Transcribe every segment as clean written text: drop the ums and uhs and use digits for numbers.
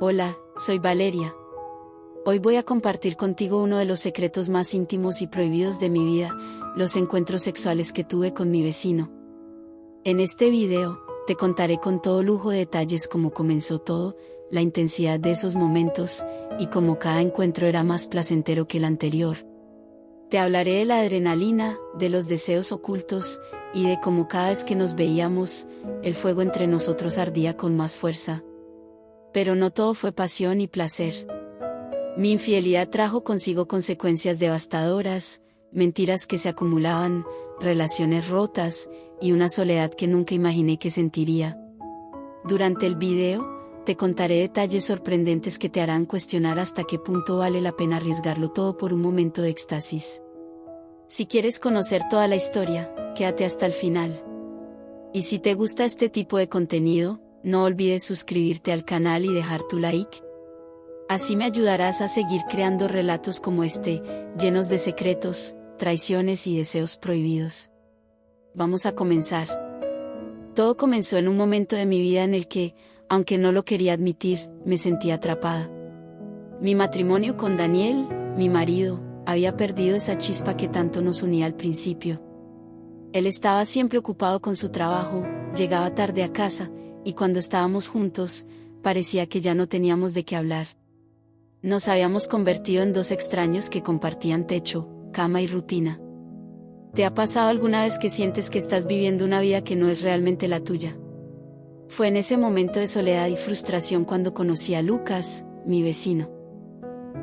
Hola, soy Valeria. Hoy voy a compartir contigo uno de los secretos más íntimos y prohibidos de mi vida, los encuentros sexuales que tuve con mi vecino. En este video, te contaré con todo lujo de detalles cómo comenzó todo, la intensidad de esos momentos, y cómo cada encuentro era más placentero que el anterior. Te hablaré de la adrenalina, de los deseos ocultos, y de cómo cada vez que nos veíamos, el fuego entre nosotros ardía con más fuerza. Pero no todo fue pasión y placer. Mi infidelidad trajo consigo consecuencias devastadoras, mentiras que se acumulaban, relaciones rotas, y una soledad que nunca imaginé que sentiría. Durante el video, te contaré detalles sorprendentes que te harán cuestionar hasta qué punto vale la pena arriesgarlo todo por un momento de éxtasis. Si quieres conocer toda la historia, quédate hasta el final. Y si te gusta este tipo de contenido, no olvides suscribirte al canal y dejar tu like. Así me ayudarás a seguir creando relatos como este, llenos de secretos, traiciones y deseos prohibidos. Vamos a comenzar. Todo comenzó en un momento de mi vida en el que, aunque no lo quería admitir, me sentía atrapada. Mi matrimonio con Daniel, mi marido, había perdido esa chispa que tanto nos unía al principio. Él estaba siempre ocupado con su trabajo, llegaba tarde a casa, y cuando estábamos juntos, parecía que ya no teníamos de qué hablar. Nos habíamos convertido en dos extraños que compartían techo, cama y rutina. ¿Te ha pasado alguna vez que sientes que estás viviendo una vida que no es realmente la tuya? Fue en ese momento de soledad y frustración cuando conocí a Lucas, mi vecino.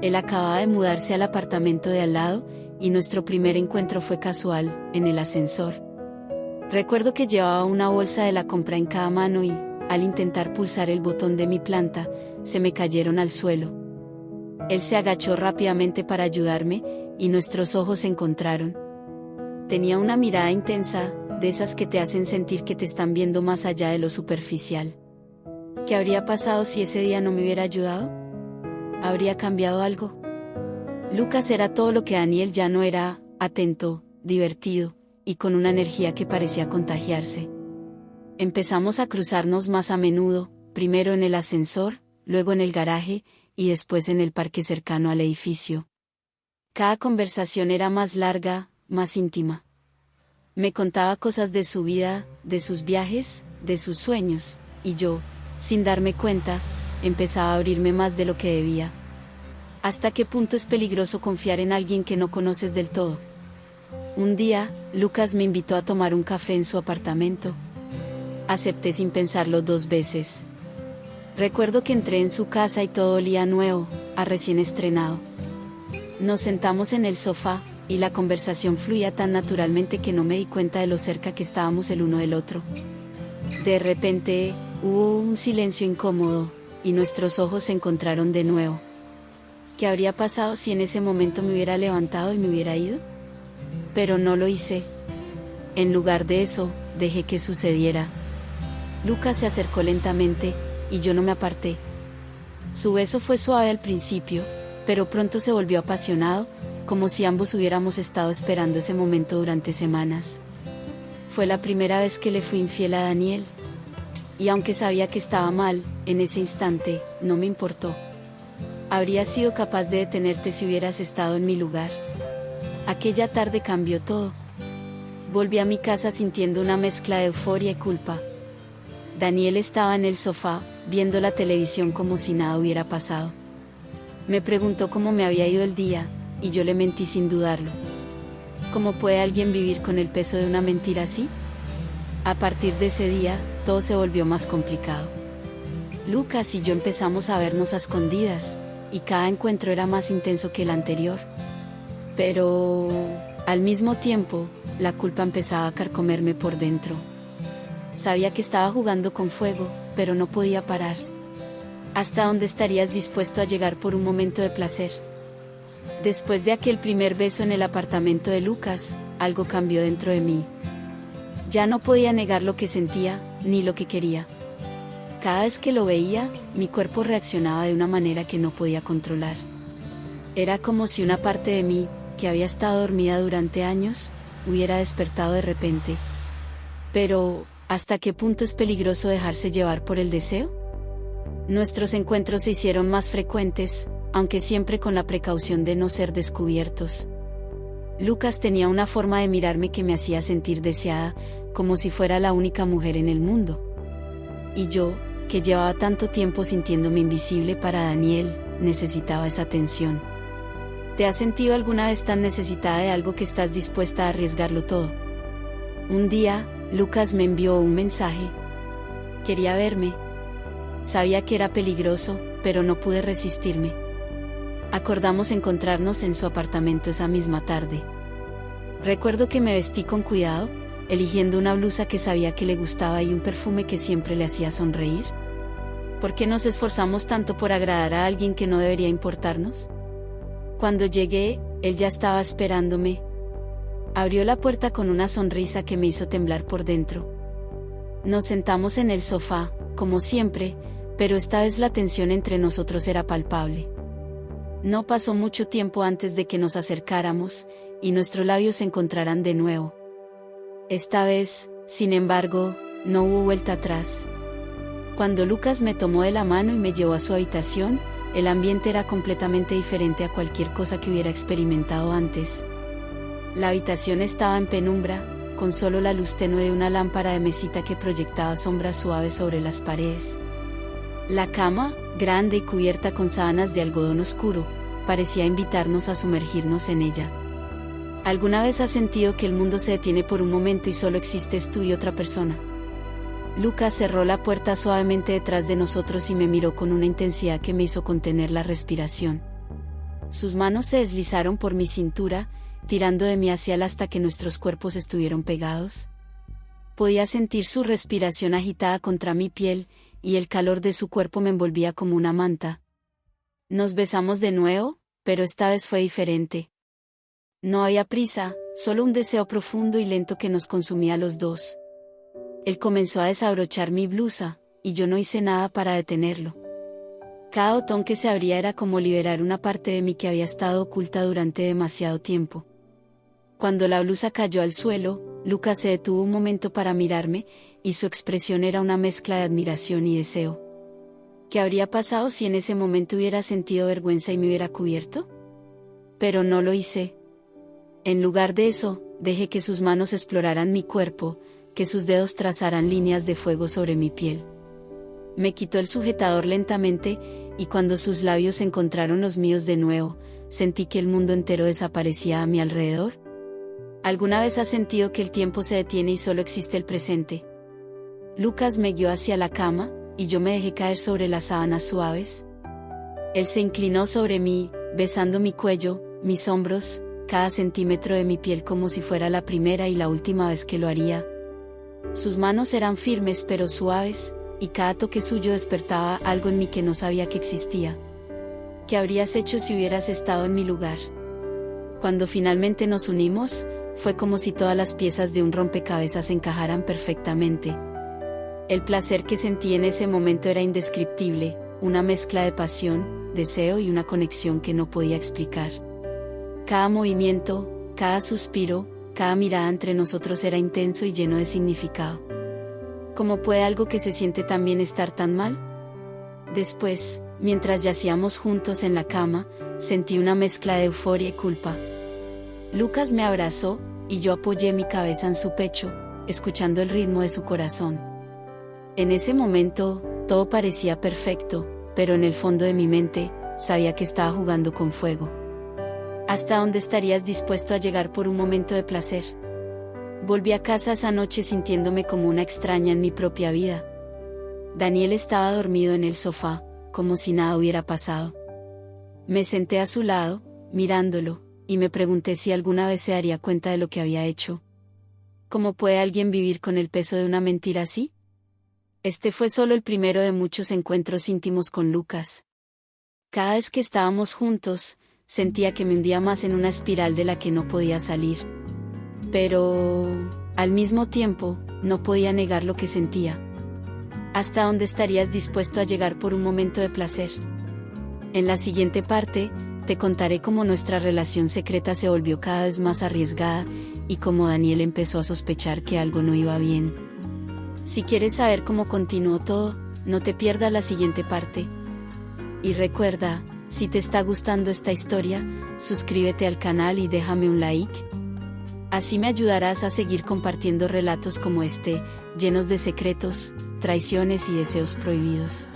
Él acababa de mudarse al apartamento de al lado, y nuestro primer encuentro fue casual, en el ascensor. Recuerdo que llevaba una bolsa de la compra en cada mano y, al intentar pulsar el botón de mi planta, se me cayeron al suelo. Él se agachó rápidamente para ayudarme, y nuestros ojos se encontraron. Tenía una mirada intensa, de esas que te hacen sentir que te están viendo más allá de lo superficial. ¿Qué habría pasado si ese día no me hubiera ayudado? ¿Habría cambiado algo? Lucas era todo lo que Daniel ya no era: atento, divertido, y con una energía que parecía contagiarse. Empezamos a cruzarnos más a menudo, primero en el ascensor, luego en el garaje, y después en el parque cercano al edificio. Cada conversación era más larga, más íntima. Me contaba cosas de su vida, de sus viajes, de sus sueños, y yo, sin darme cuenta, empezaba a abrirme más de lo que debía. ¿Hasta qué punto es peligroso confiar en alguien que no conoces del todo? Un día, Lucas me invitó a tomar un café en su apartamento. Acepté sin pensarlo 2 veces. Recuerdo que entré en su casa y todo olía nuevo, a recién estrenado. Nos sentamos en el sofá, y la conversación fluía tan naturalmente que no me di cuenta de lo cerca que estábamos el uno del otro. De repente, hubo un silencio incómodo, y nuestros ojos se encontraron de nuevo. ¿Qué habría pasado si en ese momento me hubiera levantado y me hubiera ido? Pero no lo hice. En lugar de eso, dejé que sucediera. Lucas se acercó lentamente, y yo no me aparté. Su beso fue suave al principio, pero pronto se volvió apasionado, como si ambos hubiéramos estado esperando ese momento durante semanas. Fue la primera vez que le fui infiel a Daniel. Y aunque sabía que estaba mal, en ese instante, no me importó. Habría sido capaz de detenerte si hubieras estado en mi lugar. Aquella tarde cambió todo. Volví a mi casa sintiendo una mezcla de euforia y culpa. Daniel estaba en el sofá, viendo la televisión como si nada hubiera pasado. Me preguntó cómo me había ido el día, y yo le mentí sin dudarlo. ¿Cómo puede alguien vivir con el peso de una mentira así? A partir de ese día, todo se volvió más complicado. Lucas y yo empezamos a vernos a escondidas, y cada encuentro era más intenso que el anterior. Pero, al mismo tiempo, la culpa empezaba a carcomerme por dentro. Sabía que estaba jugando con fuego, pero no podía parar. ¿Hasta dónde estarías dispuesto a llegar por un momento de placer? Después de aquel primer beso en el apartamento de Lucas, algo cambió dentro de mí. Ya no podía negar lo que sentía, ni lo que quería. Cada vez que lo veía, mi cuerpo reaccionaba de una manera que no podía controlar. Era como si una parte de mí, que había estado dormida durante años, hubiera despertado de repente. Pero, ¿hasta qué punto es peligroso dejarse llevar por el deseo? Nuestros encuentros se hicieron más frecuentes, aunque siempre con la precaución de no ser descubiertos. Lucas tenía una forma de mirarme que me hacía sentir deseada, como si fuera la única mujer en el mundo. Y yo, que llevaba tanto tiempo sintiéndome invisible para Daniel, necesitaba esa atención. ¿Te has sentido alguna vez tan necesitada de algo que estás dispuesta a arriesgarlo todo? Un día, Lucas me envió un mensaje. Quería verme. Sabía que era peligroso, pero no pude resistirme. Acordamos encontrarnos en su apartamento esa misma tarde. Recuerdo que me vestí con cuidado, eligiendo una blusa que sabía que le gustaba y un perfume que siempre le hacía sonreír. ¿Por qué nos esforzamos tanto por agradar a alguien que no debería importarnos? Cuando llegué, él ya estaba esperándome. Abrió la puerta con una sonrisa que me hizo temblar por dentro. Nos sentamos en el sofá, como siempre, pero esta vez la tensión entre nosotros era palpable. No pasó mucho tiempo antes de que nos acercáramos, y nuestros labios se encontraran de nuevo. Esta vez, sin embargo, no hubo vuelta atrás. Cuando Lucas me tomó de la mano y me llevó a su habitación, el ambiente era completamente diferente a cualquier cosa que hubiera experimentado antes. La habitación estaba en penumbra, con solo la luz tenue de una lámpara de mesita que proyectaba sombras suaves sobre las paredes. La cama, grande y cubierta con sábanas de algodón oscuro, parecía invitarnos a sumergirnos en ella. ¿Alguna vez has sentido que el mundo se detiene por un momento y solo existes tú y otra persona? Lucas cerró la puerta suavemente detrás de nosotros y me miró con una intensidad que me hizo contener la respiración. Sus manos se deslizaron por mi cintura, tirando de mí hacia él hasta que nuestros cuerpos estuvieron pegados. Podía sentir su respiración agitada contra mi piel, y el calor de su cuerpo me envolvía como una manta. Nos besamos de nuevo, pero esta vez fue diferente. No había prisa, solo un deseo profundo y lento que nos consumía a los dos. Él comenzó a desabrochar mi blusa, y yo no hice nada para detenerlo. Cada botón que se abría era como liberar una parte de mí que había estado oculta durante demasiado tiempo. Cuando la blusa cayó al suelo, Lucas se detuvo un momento para mirarme, y su expresión era una mezcla de admiración y deseo. ¿Qué habría pasado si en ese momento hubiera sentido vergüenza y me hubiera cubierto? Pero no lo hice. En lugar de eso, dejé que sus manos exploraran mi cuerpo, que sus dedos trazaran líneas de fuego sobre mi piel. Me quitó el sujetador lentamente, y cuando sus labios encontraron los míos de nuevo, sentí que el mundo entero desaparecía a mi alrededor. ¿Alguna vez has sentido que el tiempo se detiene y solo existe el presente? Lucas me guió hacia la cama, y yo me dejé caer sobre las sábanas suaves. Él se inclinó sobre mí, besando mi cuello, mis hombros, cada centímetro de mi piel como si fuera la primera y la última vez que lo haría. Sus manos eran firmes pero suaves, y cada toque suyo despertaba algo en mí que no sabía que existía. ¿Qué habrías hecho si hubieras estado en mi lugar? Cuando finalmente nos unimos, fue como si todas las piezas de un rompecabezas encajaran perfectamente. El placer que sentí en ese momento era indescriptible, una mezcla de pasión, deseo y una conexión que no podía explicar. Cada movimiento, cada suspiro, cada mirada entre nosotros era intenso y lleno de significado. ¿Cómo puede algo que se siente tan bien estar tan mal? Después, mientras yacíamos juntos en la cama, sentí una mezcla de euforia y culpa. Lucas me abrazó, y yo apoyé mi cabeza en su pecho, escuchando el ritmo de su corazón. En ese momento, todo parecía perfecto, pero en el fondo de mi mente, sabía que estaba jugando con fuego. ¿Hasta dónde estarías dispuesto a llegar por un momento de placer? Volví a casa esa noche sintiéndome como una extraña en mi propia vida. Daniel estaba dormido en el sofá, como si nada hubiera pasado. Me senté a su lado, mirándolo, y me pregunté si alguna vez se daría cuenta de lo que había hecho. ¿Cómo puede alguien vivir con el peso de una mentira así? Este fue solo el primero de muchos encuentros íntimos con Lucas. Cada vez que estábamos juntos, sentía que me hundía más en una espiral de la que no podía salir. Pero, al mismo tiempo, no podía negar lo que sentía. ¿Hasta dónde estarías dispuesto a llegar por un momento de placer? En la siguiente parte, te contaré cómo nuestra relación secreta se volvió cada vez más arriesgada, y cómo Daniel empezó a sospechar que algo no iba bien. Si quieres saber cómo continuó todo, No te pierdas la siguiente parte. Y recuerda, si te está gustando esta historia, suscríbete al canal y déjame un like. Así me ayudarás a seguir compartiendo relatos como este, llenos de secretos, traiciones y deseos prohibidos.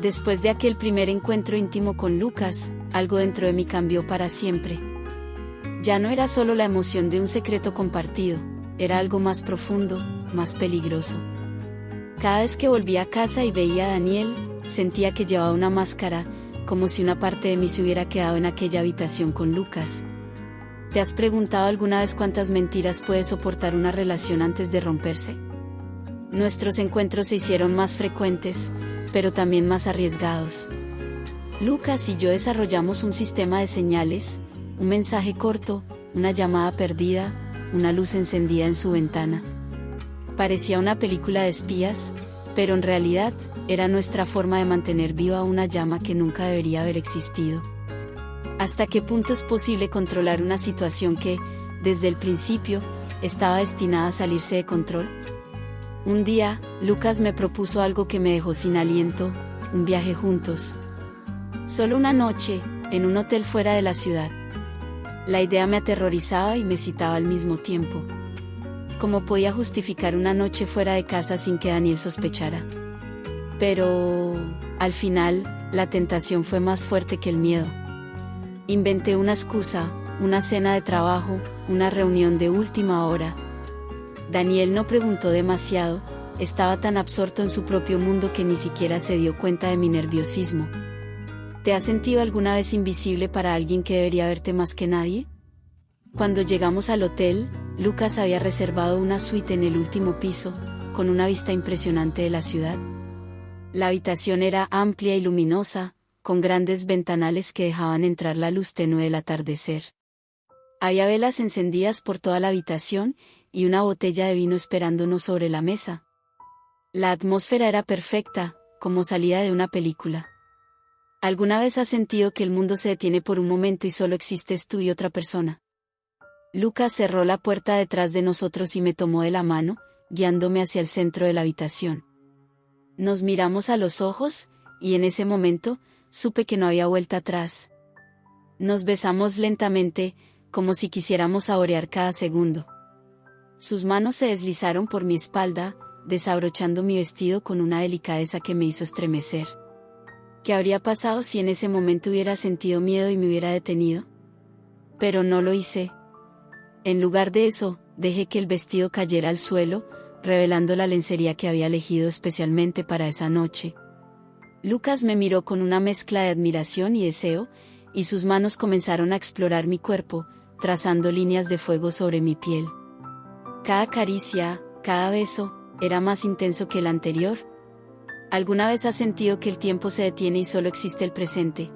Después de aquel primer encuentro íntimo con Lucas, algo dentro de mí cambió para siempre. Ya no era solo la emoción de un secreto compartido, era algo más profundo, más peligroso. Cada vez que volvía a casa y veía a Daniel, sentía que llevaba una máscara, como si una parte de mí se hubiera quedado en aquella habitación con Lucas. ¿Te has preguntado alguna vez cuántas mentiras puede soportar una relación antes de romperse? Nuestros encuentros se hicieron más frecuentes, pero también más arriesgados. Lucas y yo desarrollamos un sistema de señales, un mensaje corto, una llamada perdida, una luz encendida en su ventana. Parecía una película de espías, pero en realidad, era nuestra forma de mantener viva una llama que nunca debería haber existido. ¿Hasta qué punto es posible controlar una situación que, desde el principio, estaba destinada a salirse de control? Un día, Lucas me propuso algo que me dejó sin aliento, un viaje juntos. Solo una noche, en un hotel fuera de la ciudad. La idea me aterrorizaba y me excitaba al mismo tiempo. ¿Cómo podía justificar una noche fuera de casa sin que Daniel sospechara? Pero, al final, la tentación fue más fuerte que el miedo. Inventé una excusa, una cena de trabajo, una reunión de última hora. Daniel no preguntó demasiado, estaba tan absorto en su propio mundo que ni siquiera se dio cuenta de mi nerviosismo. ¿Te has sentido alguna vez invisible para alguien que debería verte más que nadie? Cuando llegamos al hotel, Lucas había reservado una suite en el último piso, con una vista impresionante de la ciudad. La habitación era amplia y luminosa, con grandes ventanales que dejaban entrar la luz tenue del atardecer. Había velas encendidas por toda la habitación, y una botella de vino esperándonos sobre la mesa. La atmósfera era perfecta, como salida de una película. ¿Alguna vez has sentido que el mundo se detiene por un momento y solo existes tú y otra persona? Lucas cerró la puerta detrás de nosotros y me tomó de la mano, guiándome hacia el centro de la habitación. Nos miramos a los ojos, y en ese momento, supe que no había vuelta atrás. Nos besamos lentamente, como si quisiéramos saborear cada segundo. Sus manos se deslizaron por mi espalda, desabrochando mi vestido con una delicadeza que me hizo estremecer. ¿Qué habría pasado si en ese momento hubiera sentido miedo y me hubiera detenido? Pero no lo hice. En lugar de eso, dejé que el vestido cayera al suelo, revelando la lencería que había elegido especialmente para esa noche. Lucas me miró con una mezcla de admiración y deseo, y sus manos comenzaron a explorar mi cuerpo, trazando líneas de fuego sobre mi piel. Cada caricia, cada beso, era más intenso que el anterior. ¿Alguna vez has sentido que el tiempo se detiene y solo existe el presente?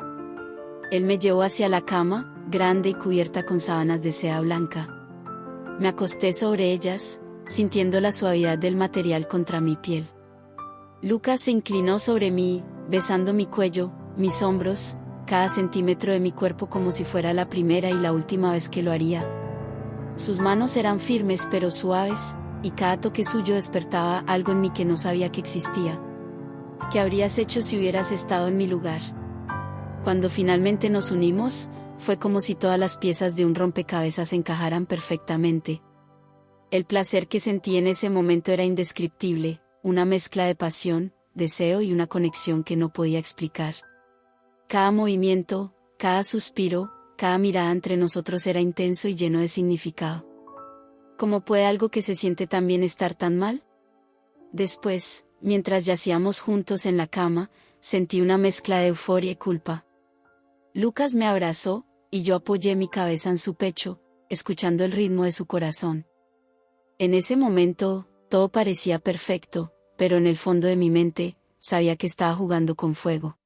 Él me llevó hacia la cama, grande y cubierta con sábanas de seda blanca. Me acosté sobre ellas, sintiendo la suavidad del material contra mi piel. Lucas se inclinó sobre mí, besando mi cuello, mis hombros, cada centímetro de mi cuerpo como si fuera la primera y la última vez que lo haría. Sus manos eran firmes pero suaves, y cada toque suyo despertaba algo en mí que no sabía que existía. ¿Qué habrías hecho si hubieras estado en mi lugar? Cuando finalmente nos unimos, fue como si todas las piezas de un rompecabezas encajaran perfectamente. El placer que sentí en ese momento era indescriptible, una mezcla de pasión, deseo y una conexión que no podía explicar. Cada movimiento, cada suspiro, cada mirada entre nosotros era intenso y lleno de significado. ¿Cómo puede algo que se siente tan bien estar tan mal? Después, mientras yacíamos juntos en la cama, sentí una mezcla de euforia y culpa. Lucas me abrazó, y yo apoyé mi cabeza en su pecho, escuchando el ritmo de su corazón. En ese momento, todo parecía perfecto, pero en el fondo de mi mente, sabía que estaba jugando con fuego.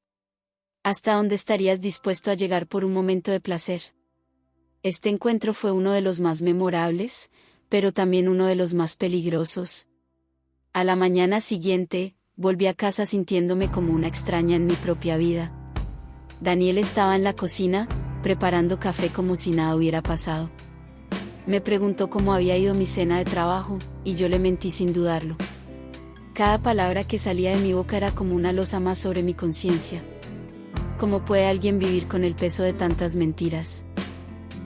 ¿Hasta dónde estarías dispuesto a llegar por un momento de placer? Este encuentro fue uno de los más memorables, pero también uno de los más peligrosos. A la mañana siguiente, volví a casa sintiéndome como una extraña en mi propia vida. Daniel estaba en la cocina, preparando café como si nada hubiera pasado. Me preguntó cómo había ido mi cena de trabajo, y yo le mentí sin dudarlo. Cada palabra que salía de mi boca era como una losa más sobre mi conciencia. ¿Cómo puede alguien vivir con el peso de tantas mentiras?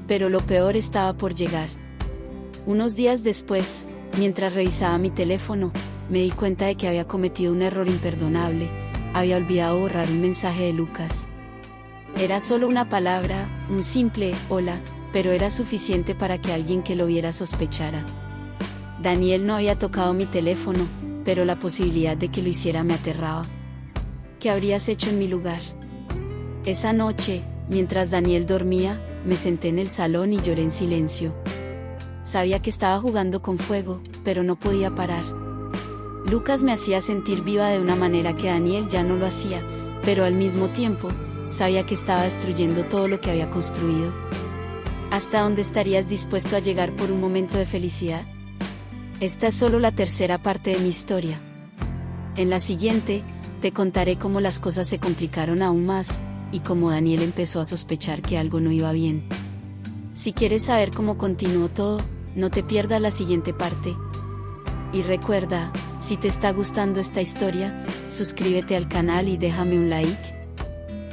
Pero lo peor estaba por llegar. Unos días después, mientras revisaba mi teléfono, me di cuenta de que había cometido un error imperdonable. Había olvidado borrar un mensaje de Lucas. Era solo una palabra, un simple hola, pero era suficiente para que alguien que lo viera sospechara. Daniel no había tocado mi teléfono, pero la posibilidad de que lo hiciera me aterraba. ¿Qué habrías hecho en mi lugar? Esa noche, mientras Daniel dormía, me senté en el salón y lloré en silencio. Sabía que estaba jugando con fuego, pero no podía parar. Lucas me hacía sentir viva de una manera que Daniel ya no lo hacía, pero al mismo tiempo, sabía que estaba destruyendo todo lo que había construido. ¿Hasta dónde estarías dispuesto a llegar por un momento de felicidad? Esta es solo la tercera parte de mi historia. En la siguiente, te contaré cómo las cosas se complicaron aún más, y cómo Daniel empezó a sospechar que algo no iba bien. Si quieres saber cómo continuó todo, no te pierdas la siguiente parte. Y recuerda, si te está gustando esta historia, suscríbete al canal y déjame un like.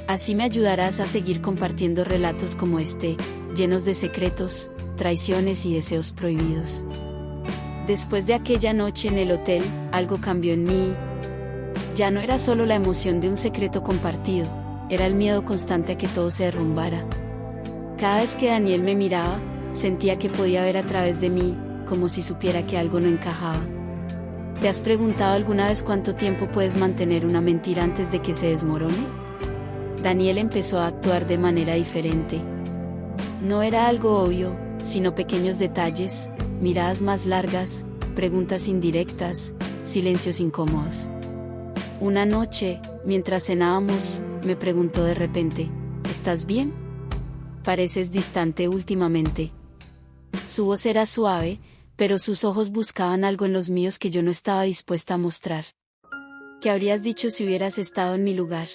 Así me ayudarás a seguir compartiendo relatos como este, llenos de secretos, traiciones y deseos prohibidos. Después de aquella noche en el hotel, algo cambió en mí. Ya no era solo la emoción de un secreto compartido, era el miedo constante a que todo se derrumbara. Cada vez que Daniel me miraba, sentía que podía ver a través de mí, como si supiera que algo no encajaba. ¿Te has preguntado alguna vez cuánto tiempo puedes mantener una mentira antes de que se desmorone? Daniel empezó a actuar de manera diferente. No era algo obvio, sino pequeños detalles, miradas más largas, preguntas indirectas, silencios incómodos. Una noche, mientras cenábamos, me preguntó de repente, ¿estás bien? Pareces distante últimamente. Su voz era suave, pero sus ojos buscaban algo en los míos que yo no estaba dispuesta a mostrar. ¿Qué habrías dicho si hubieras estado en mi lugar?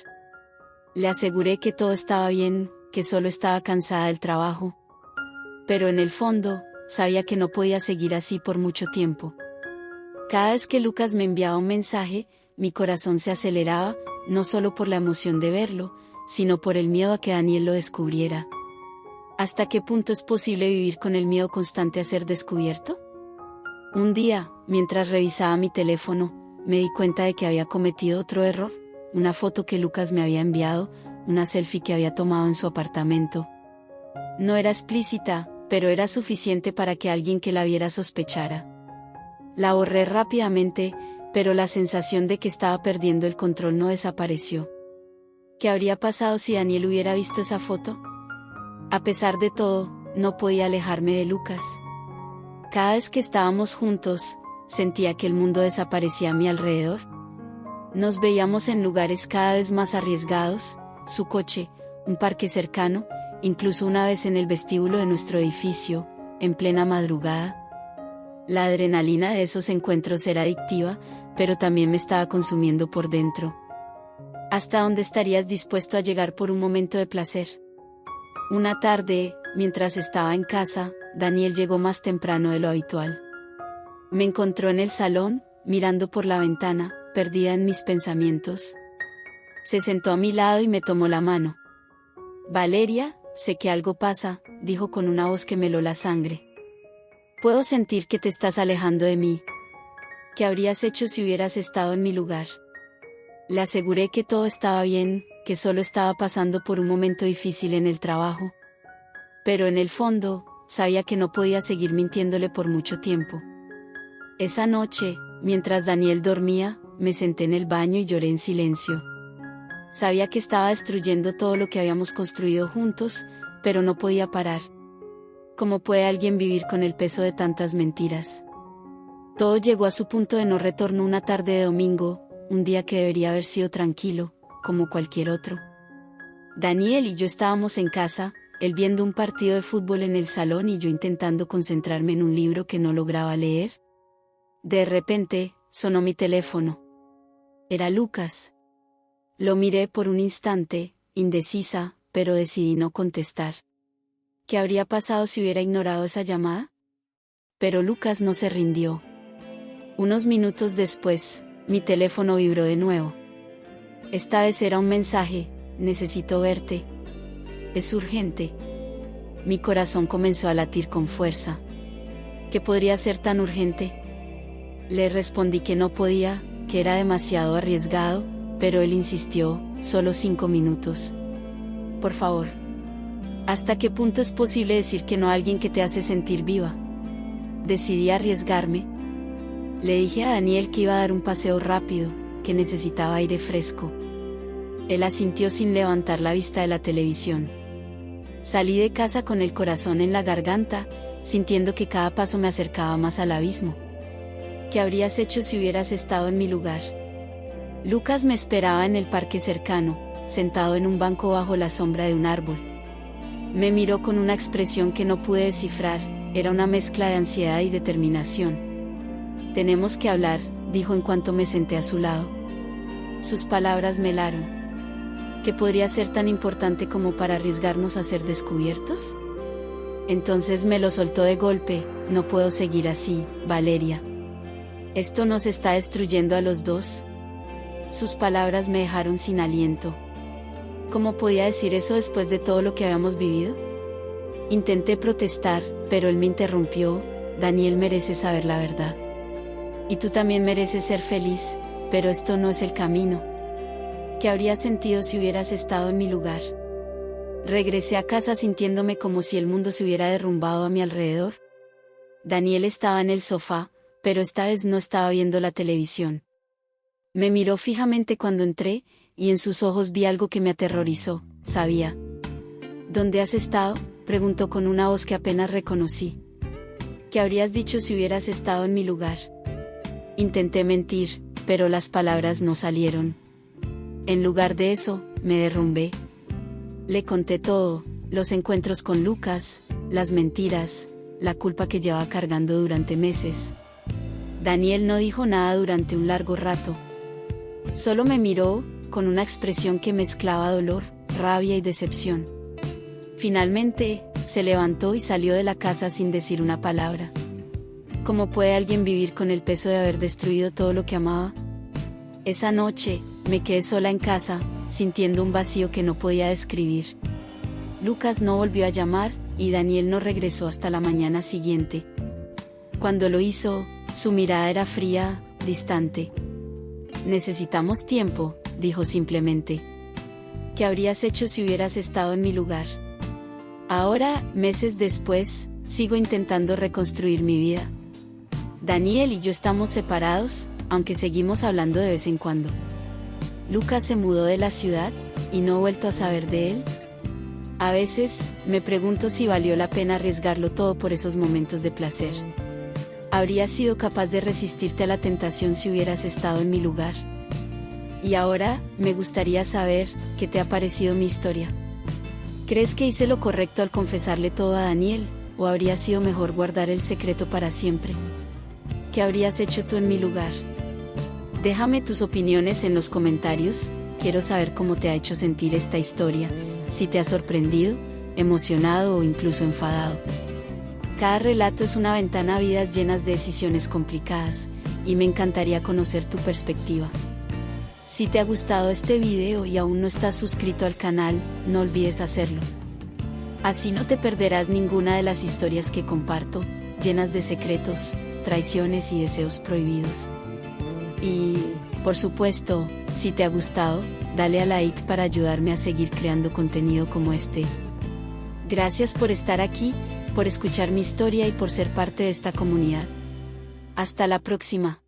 Le aseguré que todo estaba bien, que solo estaba cansada del trabajo. Pero en el fondo, sabía que no podía seguir así por mucho tiempo. Cada vez que Lucas me enviaba un mensaje, mi corazón se aceleraba, no solo por la emoción de verlo, sino por el miedo a que Daniel lo descubriera. ¿Hasta qué punto es posible vivir con el miedo constante a ser descubierto? Un día, mientras revisaba mi teléfono, me di cuenta de que había cometido otro error, una foto que Lucas me había enviado, una selfie que había tomado en su apartamento. No era explícita, pero era suficiente para que alguien que la viera sospechara. La borré rápidamente, pero la sensación de que estaba perdiendo el control no desapareció. ¿Qué habría pasado si Daniel hubiera visto esa foto? A pesar de todo, no podía alejarme de Lucas. Cada vez que estábamos juntos, sentía que el mundo desaparecía a mi alrededor. Nos veíamos en lugares cada vez más arriesgados, su coche, un parque cercano, incluso una vez en el vestíbulo de nuestro edificio, en plena madrugada. La adrenalina de esos encuentros era adictiva, pero también me estaba consumiendo por dentro. ¿Hasta dónde estarías dispuesto a llegar por un momento de placer? Una tarde, mientras estaba en casa, Daniel llegó más temprano de lo habitual. Me encontró en el salón, mirando por la ventana, perdida en mis pensamientos. Se sentó a mi lado y me tomó la mano. Valeria, sé que algo pasa, dijo con una voz que me heló la sangre. Puedo sentir que te estás alejando de mí. ¿Qué habrías hecho si hubieras estado en mi lugar? Le aseguré que todo estaba bien, que solo estaba pasando por un momento difícil en el trabajo. Pero en el fondo, sabía que no podía seguir mintiéndole por mucho tiempo. Esa noche, mientras Daniel dormía, me senté en el baño y lloré en silencio. Sabía que estaba destruyendo todo lo que habíamos construido juntos, pero no podía parar. ¿Cómo puede alguien vivir con el peso de tantas mentiras? Todo llegó a su punto de no retorno una tarde de domingo, un día que debería haber sido tranquilo, como cualquier otro. Daniel y yo estábamos en casa, él viendo un partido de fútbol en el salón y yo intentando concentrarme en un libro que no lograba leer. De repente, sonó mi teléfono. Era Lucas. Lo miré por un instante, indecisa, pero decidí no contestar. ¿Qué habría pasado si hubiera ignorado esa llamada? Pero Lucas no se rindió. Unos minutos después, Mi teléfono vibró de nuevo. Esta vez era un mensaje: necesito verte. Es urgente. Mi corazón comenzó a latir con fuerza. ¿Qué podría ser tan urgente? Le respondí que no podía, que era demasiado arriesgado, pero él insistió: solo 5 minutos. Por favor. ¿Hasta qué punto es posible decir que no a alguien que te hace sentir viva? Decidí arriesgarme. Le dije a Daniel que iba a dar un paseo rápido, que necesitaba aire fresco. Él asintió sin levantar la vista de la televisión. Salí de casa con el corazón en la garganta, sintiendo que cada paso me acercaba más al abismo. ¿Qué habrías hecho si hubieras estado en mi lugar? Lucas me esperaba en el parque cercano, sentado en un banco bajo la sombra de un árbol. Me miró con una expresión que no pude descifrar, era una mezcla de ansiedad y determinación. Tenemos que hablar, dijo en cuanto me senté a su lado. Sus palabras me helaron. ¿Qué podría ser tan importante como para arriesgarnos a ser descubiertos? Entonces me lo soltó de golpe: no puedo seguir así, Valeria. ¿Esto nos está destruyendo a los dos? Sus palabras me dejaron sin aliento. ¿Cómo podía decir eso después de todo lo que habíamos vivido? Intenté protestar, pero él me interrumpió: Daniel merece saber la verdad. Y tú también mereces ser feliz, pero esto no es el camino. ¿Qué habría sentido si hubieras estado en mi lugar? Regresé a casa sintiéndome como si el mundo se hubiera derrumbado a mi alrededor. Daniel estaba en el sofá, pero esta vez no estaba viendo la televisión. Me miró fijamente cuando entré, y en sus ojos vi algo que me aterrorizó: sabía. ¿Dónde has estado?, preguntó con una voz que apenas reconocí. ¿Qué habrías dicho si hubieras estado en mi lugar? Intenté mentir, pero las palabras no salieron. En lugar de eso, me derrumbé. Le conté todo: los encuentros con Lucas, las mentiras, la culpa que llevaba cargando durante meses. Daniel no dijo nada durante un largo rato. Solo me miró, con una expresión que mezclaba dolor, rabia y decepción. Finalmente, se levantó y salió de la casa sin decir una palabra. ¿Cómo puede alguien vivir con el peso de haber destruido todo lo que amaba? Esa noche, me quedé sola en casa, sintiendo un vacío que no podía describir. Lucas no volvió a llamar, y Daniel no regresó hasta la mañana siguiente. Cuando lo hizo, su mirada era fría, distante. Necesitamos tiempo, dijo simplemente. ¿Qué habrías hecho si hubieras estado en mi lugar? Ahora, meses después, sigo intentando reconstruir mi vida. Daniel y yo estamos separados, aunque seguimos hablando de vez en cuando. Lucas se mudó de la ciudad, y no he vuelto a saber de él. A veces, me pregunto si valió la pena arriesgarlo todo por esos momentos de placer. ¿Habrías sido capaz de resistirte a la tentación si hubieras estado en mi lugar? Y ahora, me gustaría saber, ¿qué te ha parecido mi historia? ¿Crees que hice lo correcto al confesarle todo a Daniel, o habría sido mejor guardar el secreto para siempre? ¿Qué habrías hecho tú en mi lugar? Déjame tus opiniones en los comentarios, quiero saber cómo te ha hecho sentir esta historia, si te ha sorprendido, emocionado o incluso enfadado. Cada relato es una ventana a vidas llenas de decisiones complicadas, y me encantaría conocer tu perspectiva. Si te ha gustado este video y aún no estás suscrito al canal, no olvides hacerlo. Así no te perderás ninguna de las historias que comparto, llenas de secretos, traiciones y deseos prohibidos. Y, por supuesto, si te ha gustado, dale a like para ayudarme a seguir creando contenido como este. Gracias por estar aquí, por escuchar mi historia y por ser parte de esta comunidad. Hasta la próxima.